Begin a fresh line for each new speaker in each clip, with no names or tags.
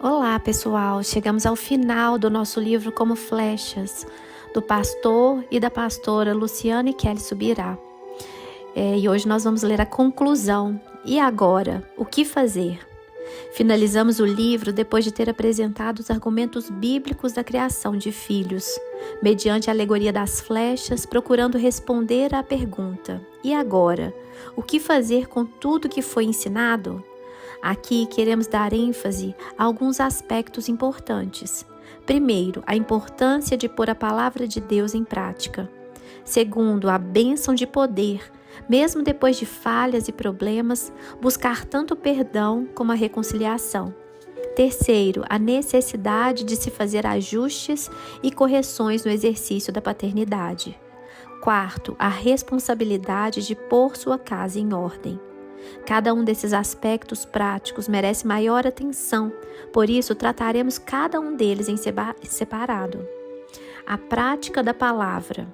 Olá, pessoal! Chegamos ao final do nosso livro Como Flechas, do pastor e da pastora Luciana e Kelly Subirá. E hoje nós vamos ler a conclusão. E agora, o que fazer? Finalizamos o livro depois de ter apresentado os argumentos bíblicos da criação de filhos, mediante a alegoria das flechas, procurando responder à pergunta: e agora? O que fazer com tudo que foi ensinado? Aqui queremos dar ênfase a alguns aspectos importantes. Primeiro, a importância de pôr a palavra de Deus em prática. Segundo, a bênção de poder, mesmo depois de falhas e problemas, buscar tanto o perdão como a reconciliação. Terceiro, a necessidade de se fazer ajustes e correções no exercício da paternidade. Quarto, a responsabilidade de pôr sua casa em ordem. Cada um desses aspectos práticos merece maior atenção, por isso trataremos cada um deles em separado. A prática da palavra.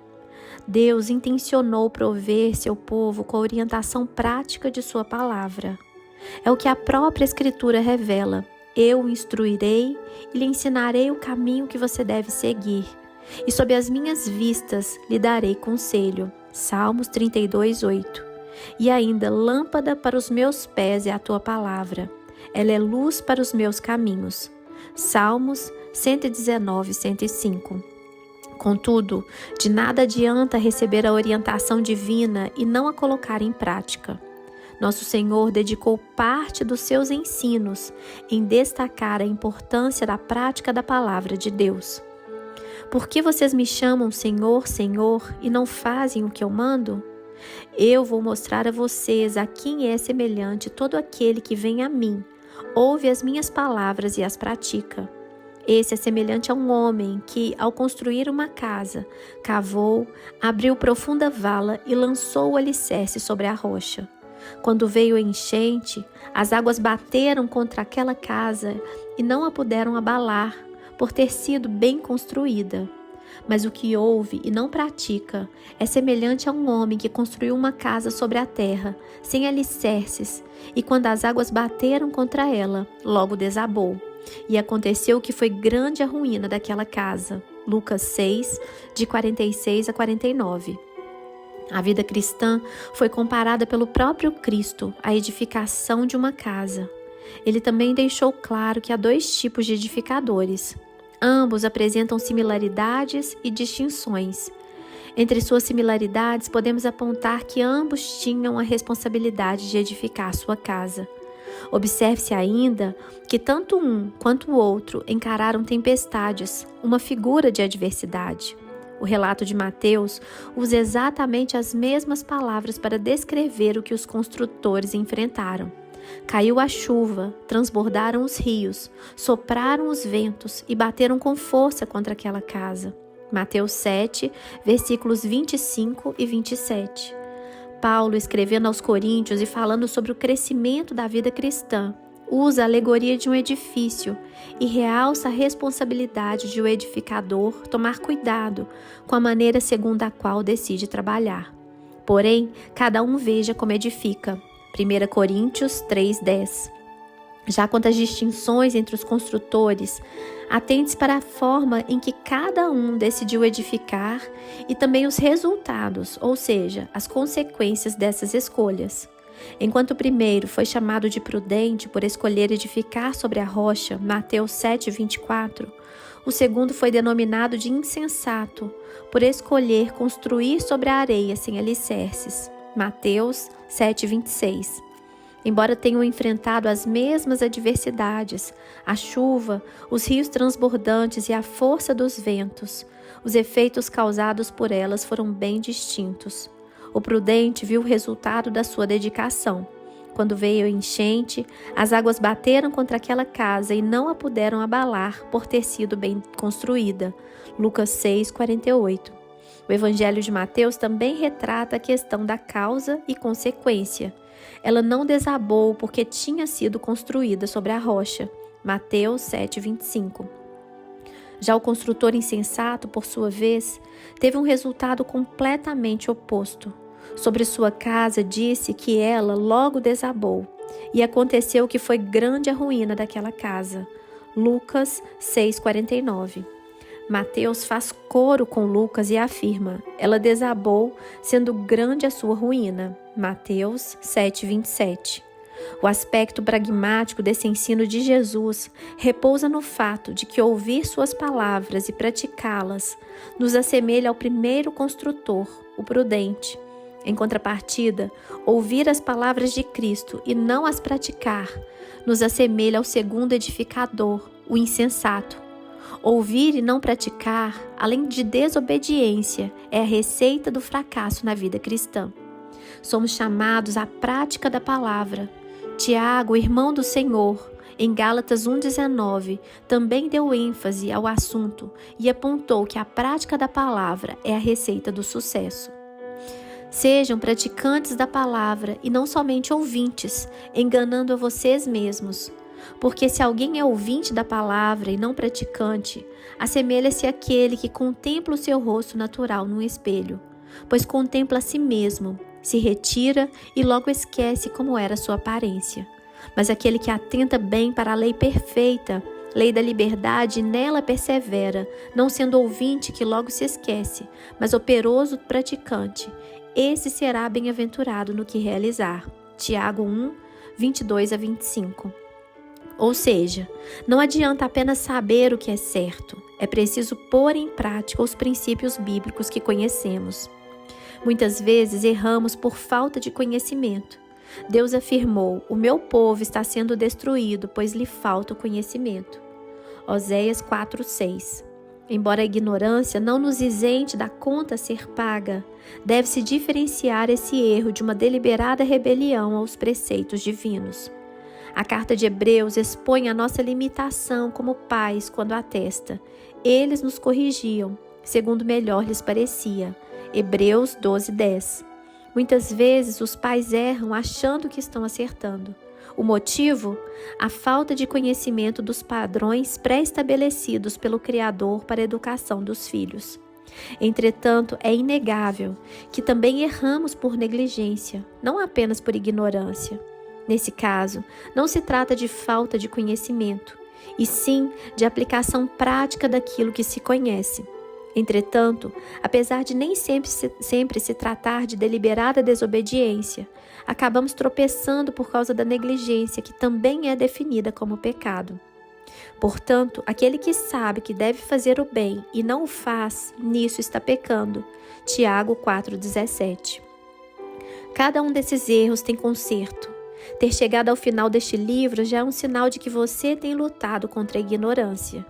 Deus intencionou prover seu povo com a orientação prática de sua palavra. É o que a própria Escritura revela. Eu o instruirei e lhe ensinarei o caminho que você deve seguir. E sob as minhas vistas lhe darei conselho. Salmos 32:8. E ainda, lâmpada para os meus pés é a tua palavra. Ela é luz para os meus caminhos. Salmos 119:105. Contudo, de nada adianta receber a orientação divina e não a colocar em prática. Nosso Senhor dedicou parte dos seus ensinos em destacar a importância da prática da palavra de Deus. Por que vocês me chamam Senhor, Senhor, e não fazem o que eu mando? Eu vou mostrar a vocês a quem é semelhante todo aquele que vem a mim, ouve as minhas palavras e as pratica. Esse é semelhante a um homem que, ao construir uma casa, cavou, abriu profunda vala e lançou o alicerce sobre a rocha. Quando veio a enchente, as águas bateram contra aquela casa e não a puderam abalar, por ter sido bem construída. Mas o que ouve e não pratica é semelhante a um homem que construiu uma casa sobre a terra, sem alicerces, e quando as águas bateram contra ela, logo desabou. E aconteceu que foi grande a ruína daquela casa. Lucas 6, de 46 a 49. A vida cristã foi comparada pelo próprio Cristo à edificação de uma casa. Ele também deixou claro que há dois tipos de edificadores. Ambos apresentam similaridades e distinções. Entre suas similaridades, podemos apontar que ambos tinham a responsabilidade de edificar sua casa. Observe-se ainda que tanto um quanto o outro encararam tempestades, uma figura de adversidade. O relato de Mateus usa exatamente as mesmas palavras para descrever o que os construtores enfrentaram. Caiu a chuva, transbordaram os rios, sopraram os ventos e bateram com força contra aquela casa. Mateus 7, versículos 25 e 27. Paulo, escrevendo aos Coríntios e falando sobre o crescimento da vida cristã, usa a alegoria de um edifício e realça a responsabilidade de o edificador tomar cuidado com a maneira segundo a qual decide trabalhar. Porém, cada um veja como edifica. 1 Coríntios 3:10. Já quanto às distinções entre os construtores, atente-se para a forma em que cada um decidiu edificar e também os resultados, ou seja, as consequências dessas escolhas. Enquanto o primeiro foi chamado de prudente por escolher edificar sobre a rocha, Mateus 7:24, o segundo foi denominado de insensato por escolher construir sobre a areia sem alicerces, Mateus 7:26. Embora tenham enfrentado as mesmas adversidades, a chuva, os rios transbordantes e a força dos ventos, os efeitos causados por elas foram bem distintos. O prudente viu o resultado da sua dedicação. Quando veio a enchente, as águas bateram contra aquela casa e não a puderam abalar por ter sido bem construída. Lucas 6:48. O Evangelho de Mateus também retrata a questão da causa e consequência. Ela não desabou porque tinha sido construída sobre a rocha. Mateus 7:25. Já o construtor insensato, por sua vez, teve um resultado completamente oposto. Sobre sua casa disse que ela logo desabou, e aconteceu que foi grande a ruína daquela casa. Lucas 6,49. Mateus faz coro com Lucas e afirma: ela desabou, sendo grande a sua ruína. Mateus 7,27. O aspecto pragmático desse ensino de Jesus repousa no fato de que ouvir suas palavras e praticá-las nos assemelha ao primeiro construtor, o prudente. Em contrapartida, ouvir as palavras de Cristo e não as praticar nos assemelha ao segundo edificador, o insensato. Ouvir e não praticar, além de desobediência, é a receita do fracasso na vida cristã. Somos chamados à prática da palavra. Tiago, irmão do Senhor, em Gálatas 1,19, também deu ênfase ao assunto e apontou que a prática da palavra é a receita do sucesso. Sejam praticantes da palavra e não somente ouvintes, enganando a vocês mesmos. Porque se alguém é ouvinte da palavra e não praticante, assemelha-se àquele que contempla o seu rosto natural num espelho, pois contempla a si mesmo, se retira e logo esquece como era sua aparência. Mas aquele que atenta bem para a lei perfeita, lei da liberdade, nela persevera, não sendo ouvinte que logo se esquece, mas operoso praticante, esse será bem-aventurado no que realizar. Tiago 1, 22-25. Ou seja, não adianta apenas saber o que é certo, é preciso pôr em prática os princípios bíblicos que conhecemos. Muitas vezes erramos por falta de conhecimento. Deus afirmou: o meu povo está sendo destruído, pois lhe falta o conhecimento. Oséias 4:6. Embora a ignorância não nos isente da conta a ser paga, deve-se diferenciar esse erro de uma deliberada rebelião aos preceitos divinos. A carta de Hebreus expõe a nossa limitação como pais quando atesta: eles nos corrigiam, segundo melhor lhes parecia. Hebreus 12:10. Muitas vezes os pais erram achando que estão acertando. O motivo? A falta de conhecimento dos padrões pré-estabelecidos pelo Criador para a educação dos filhos. Entretanto, é inegável que também erramos por negligência, não apenas por ignorância. Nesse caso, não se trata de falta de conhecimento, e sim de aplicação prática daquilo que se conhece. Entretanto, apesar de nem sempre se tratar de deliberada desobediência, acabamos tropeçando por causa da negligência, que também é definida como pecado. Portanto, aquele que sabe que deve fazer o bem e não o faz, nisso está pecando. Tiago 4,17. Cada um desses erros tem conserto. Ter chegado ao final deste livro já é um sinal de que você tem lutado contra a ignorância.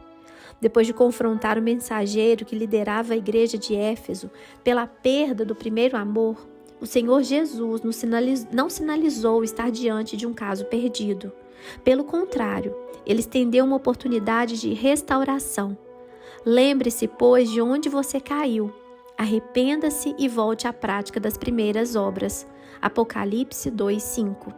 Depois de confrontar o mensageiro que liderava a igreja de Éfeso pela perda do primeiro amor, o Senhor Jesus não sinalizou estar diante de um caso perdido. Pelo contrário, ele estendeu uma oportunidade de restauração. Lembre-se, pois, de onde você caiu. Arrependa-se e volte à prática das primeiras obras. Apocalipse 2:5.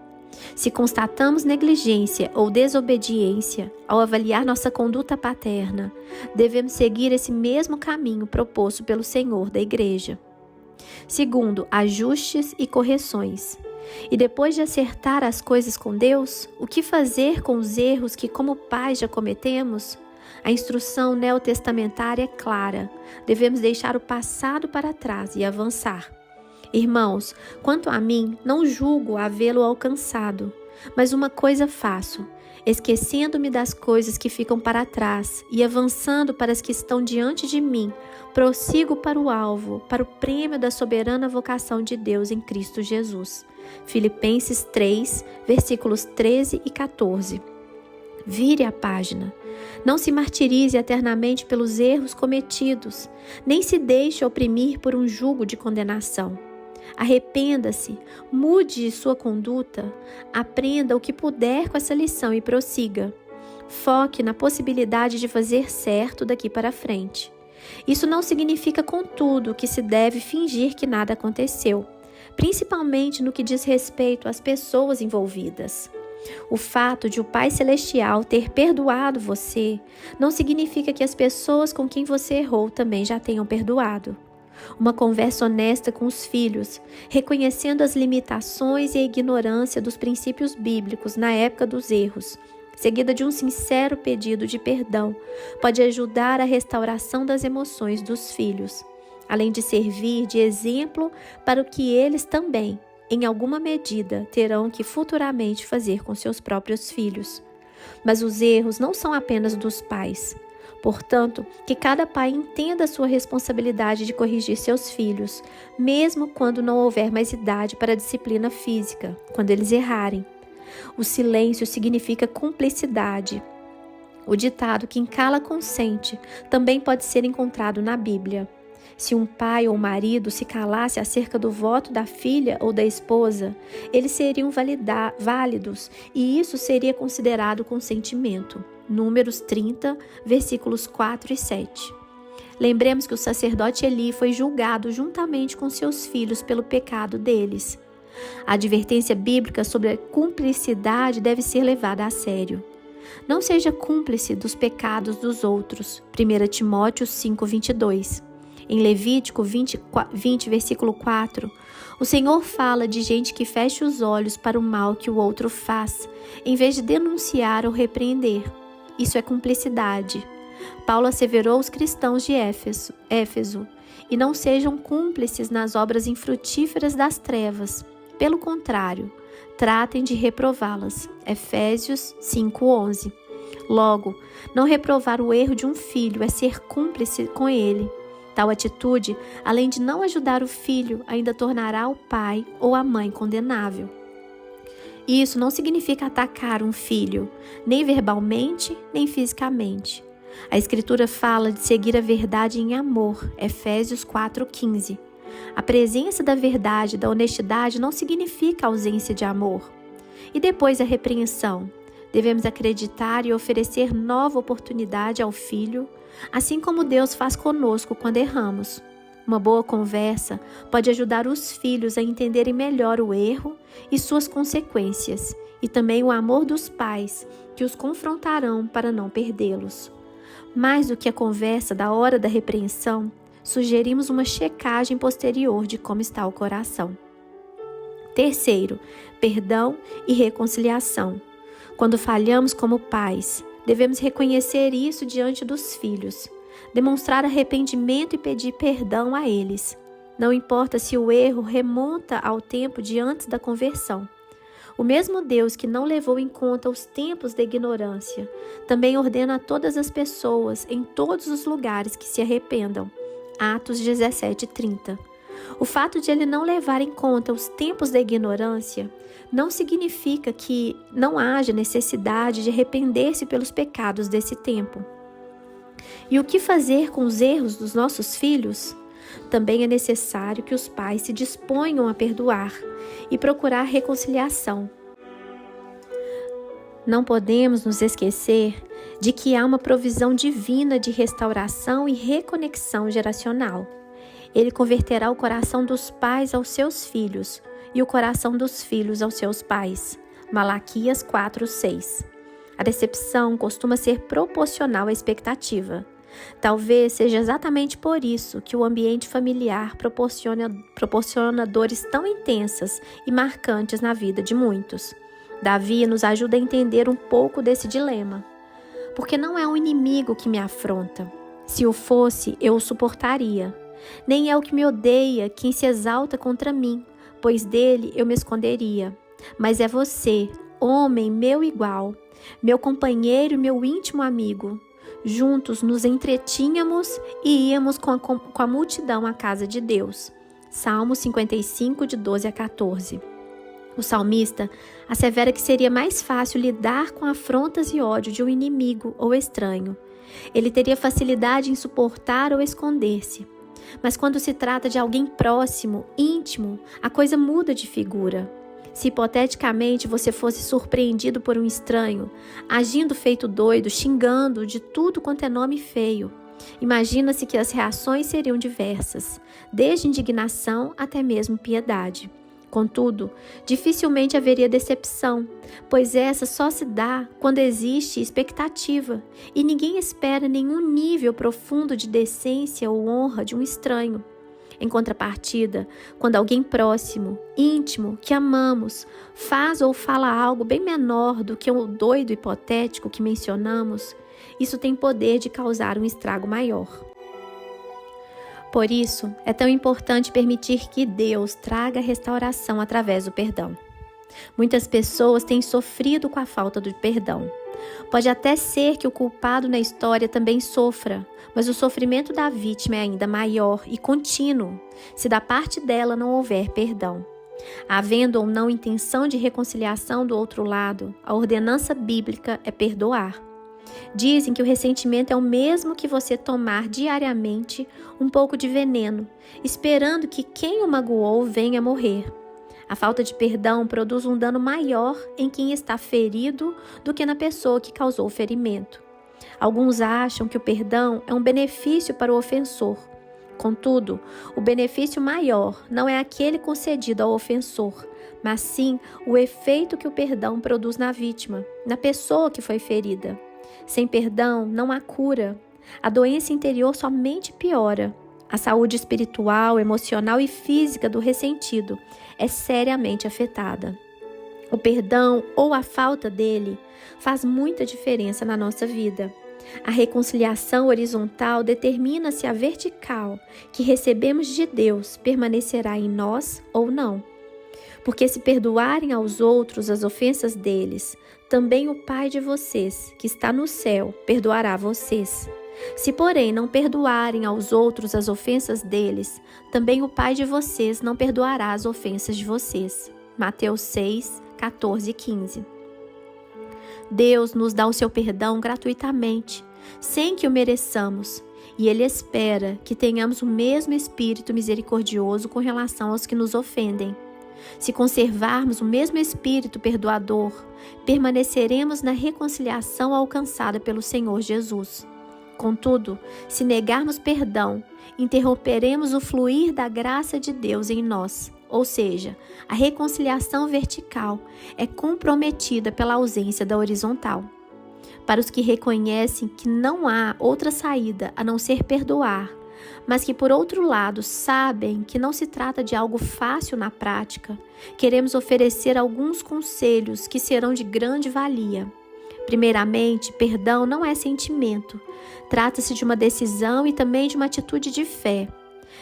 Se constatamos negligência ou desobediência ao avaliar nossa conduta paterna, devemos seguir esse mesmo caminho proposto pelo Senhor da Igreja. Segundo, ajustes e correções. E depois de acertar as coisas com Deus, o que fazer com os erros que, como pais, já cometemos? A instrução neotestamentária é clara. Devemos deixar o passado para trás e avançar. Irmãos, quanto a mim, não julgo havê-lo alcançado, mas uma coisa faço, esquecendo-me das coisas que ficam para trás e avançando para as que estão diante de mim, prossigo para o alvo, para o prêmio da soberana vocação de Deus em Cristo Jesus. Filipenses 3, versículos 13 e 14. Vire a página. Não se martirize eternamente pelos erros cometidos, nem se deixe oprimir por um jugo de condenação. Arrependa-se, mude sua conduta, aprenda o que puder com essa lição e prossiga. Foque na possibilidade de fazer certo daqui para frente. Isso não significa, contudo, que se deve fingir que nada aconteceu, principalmente no que diz respeito às pessoas envolvidas. O fato de o Pai Celestial ter perdoado você não significa que as pessoas com quem você errou também já tenham perdoado. Uma conversa honesta com os filhos, reconhecendo as limitações e a ignorância dos princípios bíblicos na época dos erros, seguida de um sincero pedido de perdão, pode ajudar a restauração das emoções dos filhos, além de servir de exemplo para o que eles também, em alguma medida, terão que futuramente fazer com seus próprios filhos. Mas os erros não são apenas dos pais. Portanto, que cada pai entenda a sua responsabilidade de corrigir seus filhos, mesmo quando não houver mais idade para a disciplina física, quando eles errarem. O silêncio significa cumplicidade. O ditado "quem cala consente" também pode ser encontrado na Bíblia. Se um pai ou marido se calasse acerca do voto da filha ou da esposa, eles seriam válidos e isso seria considerado consentimento. Números 30, versículos 4 e 7. Lembremos que o sacerdote Eli foi julgado juntamente com seus filhos pelo pecado deles. A advertência bíblica sobre a cumplicidade deve ser levada a sério. Não seja cúmplice dos pecados dos outros. 1 Timóteo 5, 22. Em Levítico 20, versículo 4, o Senhor fala de gente que fecha os olhos para o mal que o outro faz, em vez de denunciar ou repreender. Isso é cumplicidade. Paulo asseverou aos cristãos de Éfeso, e não sejam cúmplices nas obras infrutíferas das trevas. Pelo contrário, tratem de reprová-las. Efésios 5:11. Logo, não reprovar o erro de um filho é ser cúmplice com ele. Tal atitude, além de não ajudar o filho, ainda tornará o pai ou a mãe condenável. Isso não significa atacar um filho, nem verbalmente, nem fisicamente. A Escritura fala de seguir a verdade em amor, Efésios 4:15. A presença da verdade e da honestidade não significa ausência de amor. E depois a repreensão. Devemos acreditar e oferecer nova oportunidade ao filho, assim como Deus faz conosco quando erramos. Uma boa conversa pode ajudar os filhos a entenderem melhor o erro e suas consequências, e também o amor dos pais, que os confrontarão para não perdê-los. Mais do que a conversa da hora da repreensão, sugerimos uma checagem posterior de como está o coração. Terceiro, perdão e reconciliação. Quando falhamos como pais, devemos reconhecer isso diante dos filhos, demonstrar arrependimento e pedir perdão a eles. Não importa se o erro remonta ao tempo de antes da conversão. O mesmo Deus que não levou em conta os tempos da ignorância, também ordena a todas as pessoas, em todos os lugares, que se arrependam. Atos 17:30. O fato de ele não levar em conta os tempos da ignorância não significa que não haja necessidade de arrepender-se pelos pecados desse tempo. E o que fazer com os erros dos nossos filhos? Também é necessário que os pais se disponham a perdoar e procurar reconciliação. Não podemos nos esquecer de que há uma provisão divina de restauração e reconexão geracional. Ele converterá o coração dos pais aos seus filhos e o coração dos filhos aos seus pais. Malaquias 4:6. A decepção costuma ser proporcional à expectativa. Talvez seja exatamente por isso que o ambiente familiar proporciona dores tão intensas e marcantes na vida de muitos. Davi nos ajuda a entender um pouco desse dilema. Porque não é um inimigo que me afronta. Se o fosse, eu o suportaria. Nem é o que me odeia quem se exalta contra mim, pois dele eu me esconderia. Mas é você, homem meu igual, meu companheiro e meu íntimo amigo. Juntos nos entretínhamos e íamos com a multidão à casa de Deus. Salmo 55, de 12 a 14. O salmista assevera que seria mais fácil lidar com afrontas e ódio de um inimigo ou estranho. Ele teria facilidade em suportar ou esconder-se. Mas quando se trata de alguém próximo, íntimo, a coisa muda de figura. Se hipoteticamente você fosse surpreendido por um estranho, agindo feito doido, xingando de tudo quanto é nome feio, imagina-se que as reações seriam diversas, desde indignação até mesmo piedade. Contudo, dificilmente haveria decepção, pois essa só se dá quando existe expectativa e ninguém espera nenhum nível profundo de decência ou honra de um estranho. Em contrapartida, quando alguém próximo, íntimo, que amamos, faz ou fala algo bem menor do que o doido hipotético que mencionamos, isso tem poder de causar um estrago maior. Por isso, é tão importante permitir que Deus traga restauração através do perdão. Muitas pessoas têm sofrido com a falta do perdão. Pode até ser que o culpado na história também sofra, mas o sofrimento da vítima é ainda maior e contínuo, se da parte dela não houver perdão. Havendo ou não intenção de reconciliação do outro lado, a ordenança bíblica é perdoar. Dizem que o ressentimento é o mesmo que você tomar diariamente um pouco de veneno, esperando que quem o magoou venha morrer. A falta de perdão produz um dano maior em quem está ferido do que na pessoa que causou o ferimento. Alguns acham que o perdão é um benefício para o ofensor. Contudo, o benefício maior não é aquele concedido ao ofensor, mas sim o efeito que o perdão produz na vítima, na pessoa que foi ferida. Sem perdão, não há cura. A doença interior somente piora. A saúde espiritual, emocional e física do ressentido é seriamente afetada. O perdão ou a falta dele faz muita diferença na nossa vida. A reconciliação horizontal determina se a vertical que recebemos de Deus permanecerá em nós ou não. Porque se perdoarem aos outros as ofensas deles, também o Pai de vocês, que está no céu, perdoará vocês. Se, porém, não perdoarem aos outros as ofensas deles, também o Pai de vocês não perdoará as ofensas de vocês. Mateus 6, 14 e 15. Deus nos dá o seu perdão gratuitamente, sem que o mereçamos, e Ele espera que tenhamos o mesmo espírito misericordioso com relação aos que nos ofendem. Se conservarmos o mesmo espírito perdoador, permaneceremos na reconciliação alcançada pelo Senhor Jesus. Contudo, se negarmos perdão, interromperemos o fluir da graça de Deus em nós, ou seja, a reconciliação vertical é comprometida pela ausência da horizontal. Para os que reconhecem que não há outra saída a não ser perdoar, mas que, por outro lado, sabem que não se trata de algo fácil na prática, queremos oferecer alguns conselhos que serão de grande valia. Primeiramente, perdão não é sentimento. Trata-se de uma decisão e também de uma atitude de fé.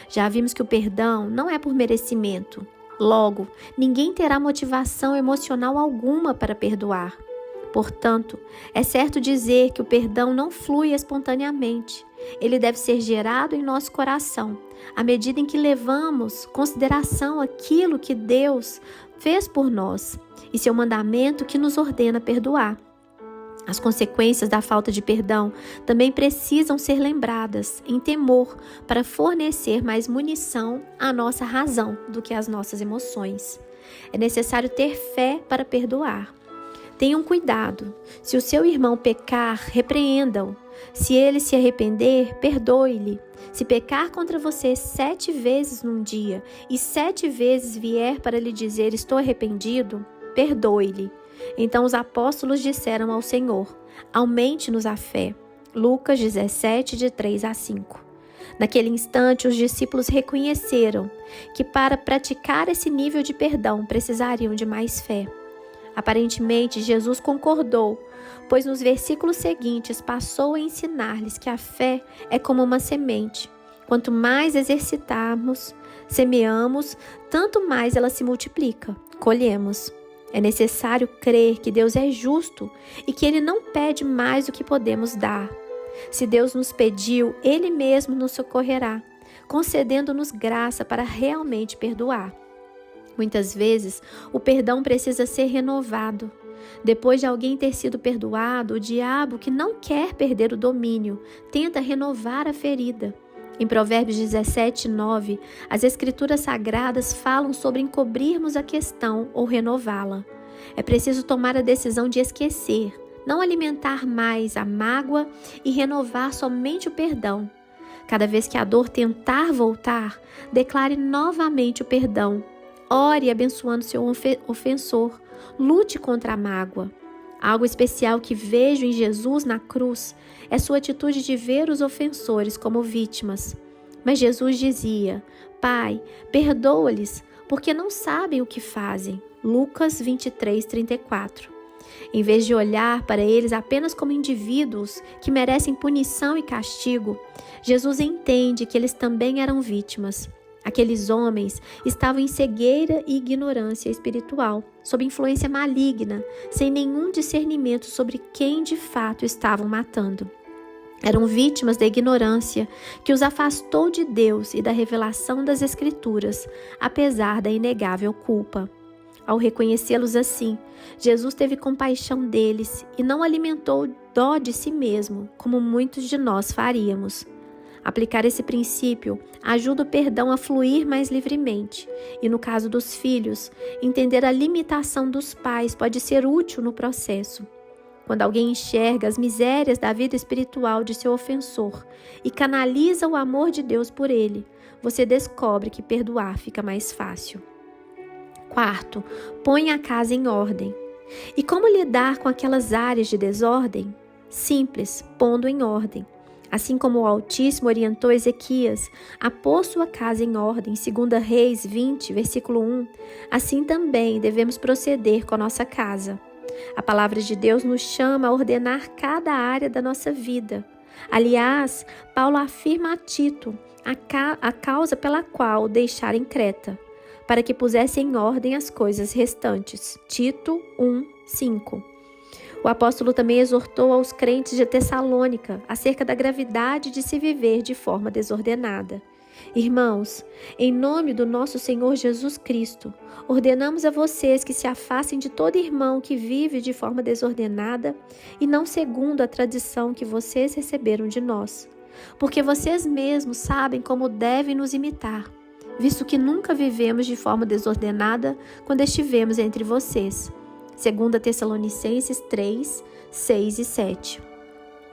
Já vimos que o perdão não é por merecimento. Logo, ninguém terá motivação emocional alguma para perdoar. Portanto, é certo dizer que o perdão não flui espontaneamente. Ele deve ser gerado em nosso coração, à medida em que levamos em consideração aquilo que Deus fez por nós e seu mandamento que nos ordena perdoar. As consequências da falta de perdão também precisam ser lembradas em temor para fornecer mais munição à nossa razão do que às nossas emoções. É necessário ter fé para perdoar. Tenham cuidado. Se o seu irmão pecar, repreendam. Se ele se arrepender, perdoe-lhe. Se pecar contra você 7 vezes num dia e 7 vezes vier para lhe dizer estou arrependido, perdoe-lhe. Então os apóstolos disseram ao Senhor, aumente-nos a fé. Lucas 17, de 3 a 5. Naquele instante, os discípulos reconheceram que para praticar esse nível de perdão precisariam de mais fé. Aparentemente, Jesus concordou, pois nos versículos seguintes passou a ensinar-lhes que a fé é como uma semente. Quanto mais exercitarmos, semeamos, tanto mais ela se multiplica, colhemos. É necessário crer que Deus é justo e que Ele não pede mais do que podemos dar. Se Deus nos pediu, Ele mesmo nos socorrerá, concedendo-nos graça para realmente perdoar. Muitas vezes, o perdão precisa ser renovado. Depois de alguém ter sido perdoado, o diabo, que não quer perder o domínio, tenta renovar a ferida. Em Provérbios 17, 9, as Escrituras Sagradas falam sobre encobrirmos a questão ou renová-la. É preciso tomar a decisão de esquecer, não alimentar mais a mágoa e renovar somente o perdão. Cada vez que a dor tentar voltar, declare novamente o perdão. Ore abençoando seu ofensor. Lute contra a mágoa. Algo especial que vejo em Jesus na cruz é sua atitude de ver os ofensores como vítimas. Mas Jesus dizia, Pai, perdoa-lhes, porque não sabem o que fazem. Lucas 23:34. Em vez de olhar para eles apenas como indivíduos que merecem punição e castigo, Jesus entende que eles também eram vítimas. Aqueles homens estavam em cegueira e ignorância espiritual, sob influência maligna, sem nenhum discernimento sobre quem de fato estavam matando. Eram vítimas da ignorância que os afastou de Deus e da revelação das Escrituras, apesar da inegável culpa. Ao reconhecê-los assim, Jesus teve compaixão deles e não alimentou dó de si mesmo, como muitos de nós faríamos. Aplicar esse princípio ajuda o perdão a fluir mais livremente. E no caso dos filhos, entender a limitação dos pais pode ser útil no processo. Quando alguém enxerga as misérias da vida espiritual de seu ofensor e canaliza o amor de Deus por ele, você descobre que perdoar fica mais fácil. Quarto, põe a casa em ordem. E como lidar com aquelas áreas de desordem? Simples, pondo em ordem. Assim como o Altíssimo orientou Ezequias a pôr sua casa em ordem, 2 Reis 20, versículo 1, assim também devemos proceder com a nossa casa. A palavra de Deus nos chama a ordenar cada área da nossa vida. Aliás, Paulo afirma a Tito a causa pela qual o deixara em Creta, para que pusesse em ordem as coisas restantes. Tito 1, 5. O apóstolo também exortou aos crentes de Tessalônica acerca da gravidade de se viver de forma desordenada. Irmãos, em nome do nosso Senhor Jesus Cristo, ordenamos a vocês que se afastem de todo irmão que vive de forma desordenada e não segundo a tradição que vocês receberam de nós, porque vocês mesmos sabem como devem nos imitar, visto que nunca vivemos de forma desordenada quando estivemos entre vocês. 2 Tessalonicenses 3, 6 e 7.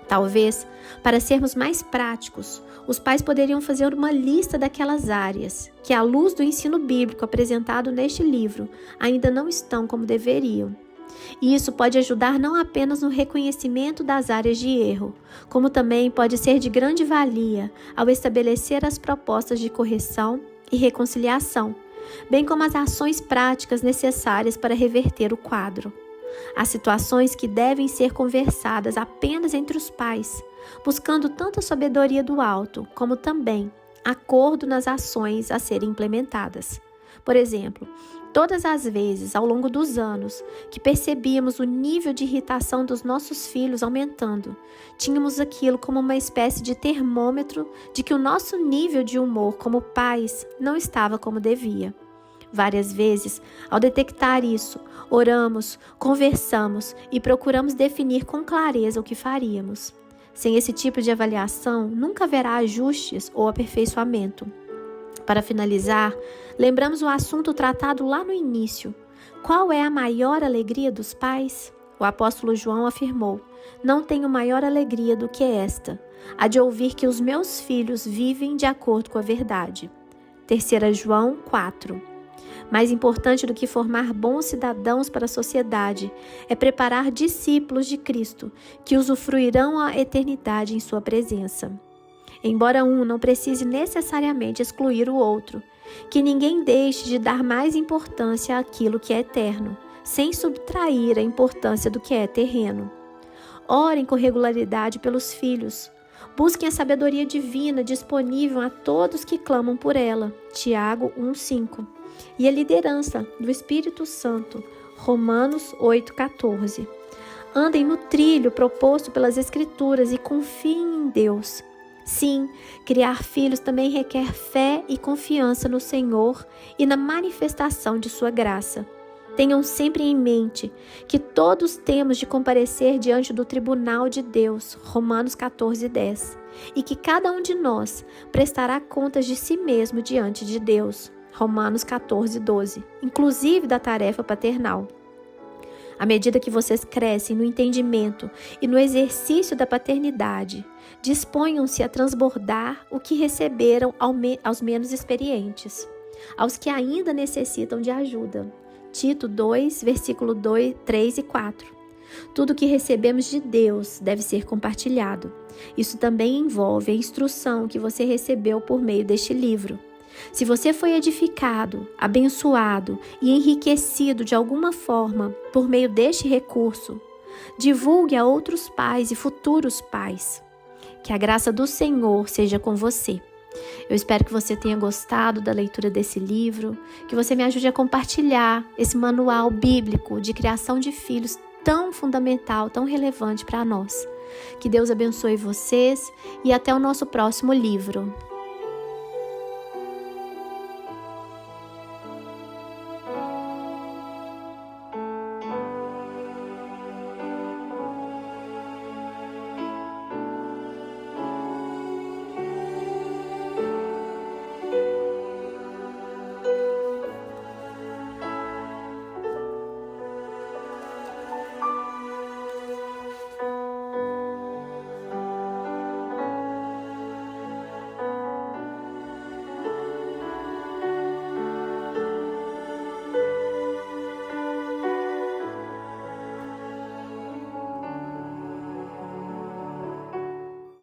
Talvez, para sermos mais práticos, os pais poderiam fazer uma lista daquelas áreas que, à luz do ensino bíblico apresentado neste livro, ainda não estão como deveriam. E isso pode ajudar não apenas no reconhecimento das áreas de erro, como também pode ser de grande valia ao estabelecer as propostas de correção e reconciliação, bem como as ações práticas necessárias para reverter o quadro. Há situações que devem ser conversadas apenas entre os pais, buscando tanto a sabedoria do alto, como também acordo nas ações a serem implementadas. Por exemplo, todas as vezes ao longo dos anos que percebíamos o nível de irritação dos nossos filhos aumentando, tínhamos aquilo como uma espécie de termômetro de que o nosso nível de humor como pais não estava como devia. Várias vezes, ao detectar isso, oramos, conversamos e procuramos definir com clareza o que faríamos. Sem esse tipo de avaliação, nunca haverá ajustes ou aperfeiçoamento. Para finalizar, lembramos o assunto tratado lá no início. Qual é a maior alegria dos pais? O apóstolo João afirmou: "Não tenho maior alegria do que esta, a de ouvir que os meus filhos vivem de acordo com a verdade." 3 João 4. Mais importante do que formar bons cidadãos para a sociedade é preparar discípulos de Cristo que usufruirão a eternidade em sua presença. Embora um não precise necessariamente excluir o outro, que ninguém deixe de dar mais importância àquilo que é eterno, sem subtrair a importância do que é terreno. Orem com regularidade pelos filhos. Busquem a sabedoria divina disponível a todos que clamam por ela. Tiago 1,5. E a liderança do Espírito Santo. Romanos 8,14. Andem no trilho proposto pelas Escrituras e confiem em Deus. Sim, criar filhos também requer fé e confiança no Senhor e na manifestação de sua graça. Tenham sempre em mente que todos temos de comparecer diante do tribunal de Deus, Romanos 14:10, e que cada um de nós prestará contas de si mesmo diante de Deus, Romanos 14:12, inclusive da tarefa paternal. À medida que vocês crescem no entendimento e no exercício da paternidade, disponham-se a transbordar o que receberam aos menos experientes, aos que ainda necessitam de ajuda. Tito 2, versículo 2, 3 e 4. Tudo que recebemos de Deus deve ser compartilhado. Isso também envolve a instrução que você recebeu por meio deste livro. Se você foi edificado, abençoado e enriquecido de alguma forma por meio deste recurso, divulgue a outros pais e futuros pais. Que a graça do Senhor seja com você. Eu espero que você tenha gostado da leitura desse livro, que você me ajude a compartilhar esse manual bíblico de criação de filhos tão fundamental, tão relevante para nós. Que Deus abençoe vocês e até o nosso próximo livro.